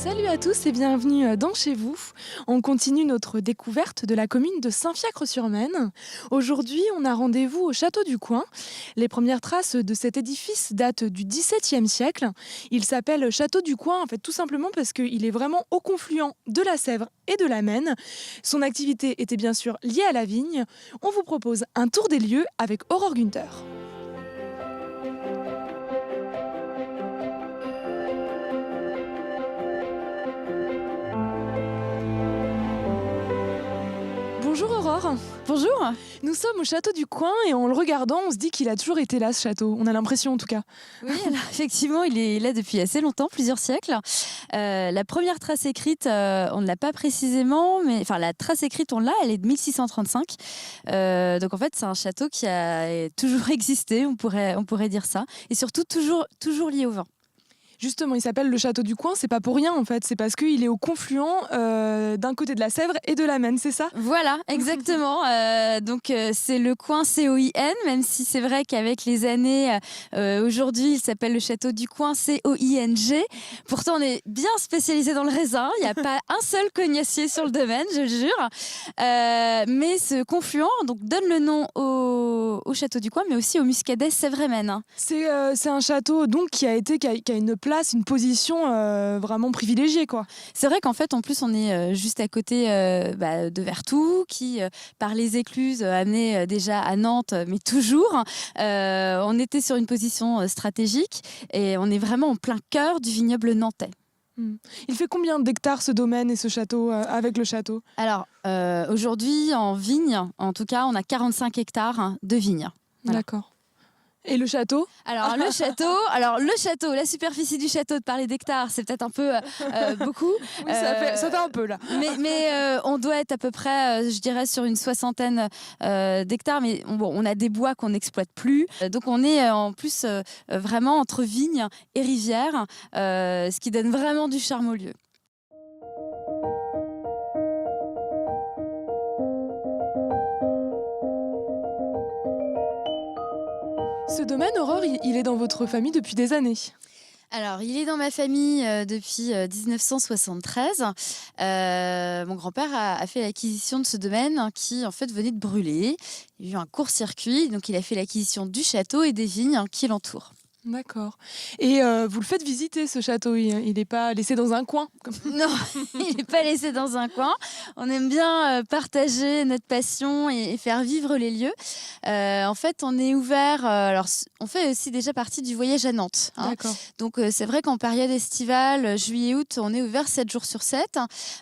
Salut à tous et bienvenue dans Chez vous. On continue notre découverte de la commune de Saint-Fiacre-sur-Maine. Aujourd'hui, on a rendez-vous au château du Coing. Les premières traces de cet édifice datent du XVIIe siècle. Il s'appelle château du Coing, en fait, tout simplement parce qu'il est vraiment au confluent de la Sèvre et de la Maine. Son activité était bien sûr liée à la vigne. On vous propose un tour des lieux avec Aurore Günther. Bonjour Aurore. Bonjour. Nous sommes au château du Coing et en le regardant, on se dit qu'il a toujours été là ce château. On a l'impression en tout cas. Oui, alors, effectivement, il est là depuis assez longtemps, plusieurs siècles. La première trace écrite, on ne l'a pas précisément, mais enfin la trace écrite, on l'a, elle est de 1635. Donc en fait, c'est un château qui a toujours existé, on pourrait dire ça, et surtout toujours lié au vin. Justement, il s'appelle le château du Coing, c'est pas pour rien en fait, c'est parce qu'il est au confluent d'un côté de la Sèvre et de la Maine, c'est ça ? Voilà, exactement. Donc c'est le Coing COIN, même si c'est vrai qu'avec les années, aujourd'hui, il s'appelle le château du Coing COING. Pourtant, on est bien spécialisé dans le raisin. Il n'y a pas un seul cognacier sur le domaine, je le jure. Mais ce confluent donc, donne le nom au château du Coing, mais aussi au muscadet Sèvres-et-Maine. C'est un château donc qui a une place, une position vraiment privilégiée quoi. C'est vrai qu'en fait, en plus, on est juste à côté de Vertou, qui, par les écluses, amenait déjà à Nantes, mais toujours. On était sur une position stratégique et on est vraiment en plein cœur du vignoble nantais. Il fait combien d'hectares ce domaine et ce château avec le château ? Alors, aujourd'hui, en vigne, en tout cas, on a 45 hectares de vignes. Voilà. D'accord. Et le château ? Alors le château, la superficie du château, de parler d'hectares, c'est peut-être un peu beaucoup. Oui, ça fait un peu là. Mais on doit être à peu près, je dirais, sur une soixantaine d'hectares. Mais on a des bois qu'on n'exploite plus. Donc on est en plus vraiment entre vignes et rivières, ce qui donne vraiment du charme au lieu. Ce domaine, Aurore, il est dans votre famille depuis des années. Alors, il est dans ma famille depuis 1973. Mon grand-père a fait l'acquisition de ce domaine qui, en fait, venait de brûler. Il y a eu un court-circuit, donc il a fait l'acquisition du château et des vignes qui l'entourent. D'accord. Et vous le faites visiter, ce château, il n'est pas laissé dans un coin Non, il n'est pas laissé dans un coin. On aime bien partager notre passion et faire vivre les lieux. En fait, on est ouvert... alors, on fait aussi déjà partie du voyage à Nantes. D'accord. Donc, c'est vrai qu'en période estivale, juillet-août, on est ouvert 7 jours sur 7.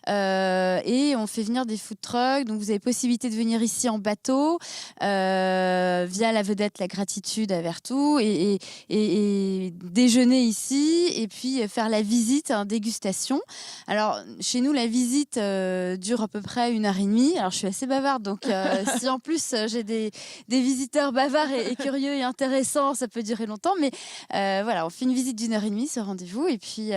Et on fait venir des food trucks. Donc, vous avez possibilité de venir ici en bateau via la vedette La Gratitude à Vertou et déjeuner ici et puis faire la visite, dégustation. Alors, chez nous, la visite dure à peu près 1h30. Alors, je suis assez bavarde, donc si en plus j'ai des visiteurs bavards et curieux et intéressants, ça peut durer longtemps. Mais voilà, on fait une visite d'1h30, ce rendez-vous, et puis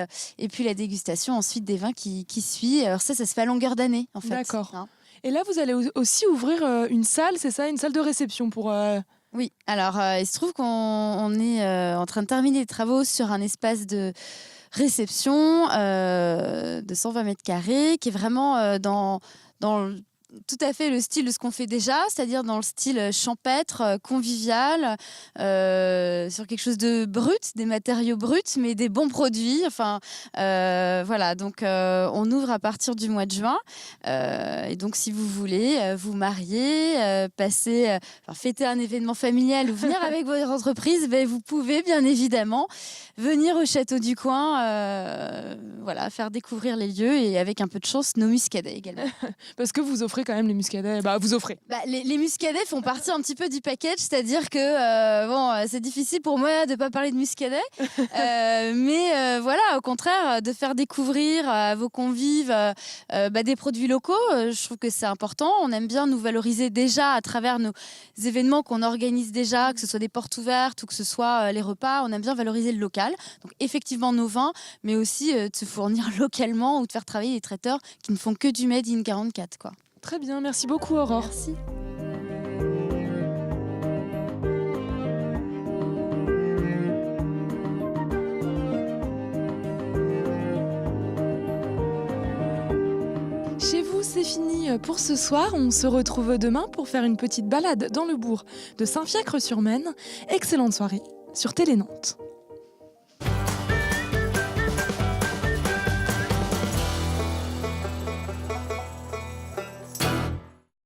la dégustation ensuite des vins qui suit. Alors ça se fait à longueur d'année, en fait. D'accord. Et là, vous allez aussi ouvrir une salle, c'est ça, une salle de réception pour... Oui, alors il se trouve qu'on est en train de terminer les travaux sur un espace de réception de 120 mètres carrés qui est vraiment dans tout à fait le style de ce qu'on fait déjà, c'est-à-dire dans le style champêtre, convivial, sur quelque chose de brut, des matériaux bruts, mais des bons produits. Enfin, voilà, donc on ouvre à partir du mois de juin. Et donc, si vous voulez vous marier, fêter un événement familial ou venir avec votre entreprise, vous pouvez bien évidemment venir au château du Coing, voilà, faire découvrir les lieux et avec un peu de chance, nos muscadets également. Parce que vous offrez quand même les muscadets. Vous offrez. Les muscadets font partie un petit peu du package, c'est-à-dire que c'est difficile pour moi de ne pas parler de muscadets, mais voilà, au contraire, de faire découvrir à vos convives des produits locaux, je trouve que c'est important. On aime bien nous valoriser déjà à travers nos événements qu'on organise déjà, que ce soit des portes ouvertes ou que ce soit les repas. On aime bien valoriser le local. Donc effectivement nos vins, mais aussi de se fournir localement ou de faire travailler les traiteurs qui ne font que du Made in 44, quoi. Très bien, merci beaucoup Aurore. Merci. fini pour ce soir. On se retrouve demain pour faire une petite balade dans le bourg de Saint-Fiacre-sur-Maine. Excellente soirée sur Télé Nantes.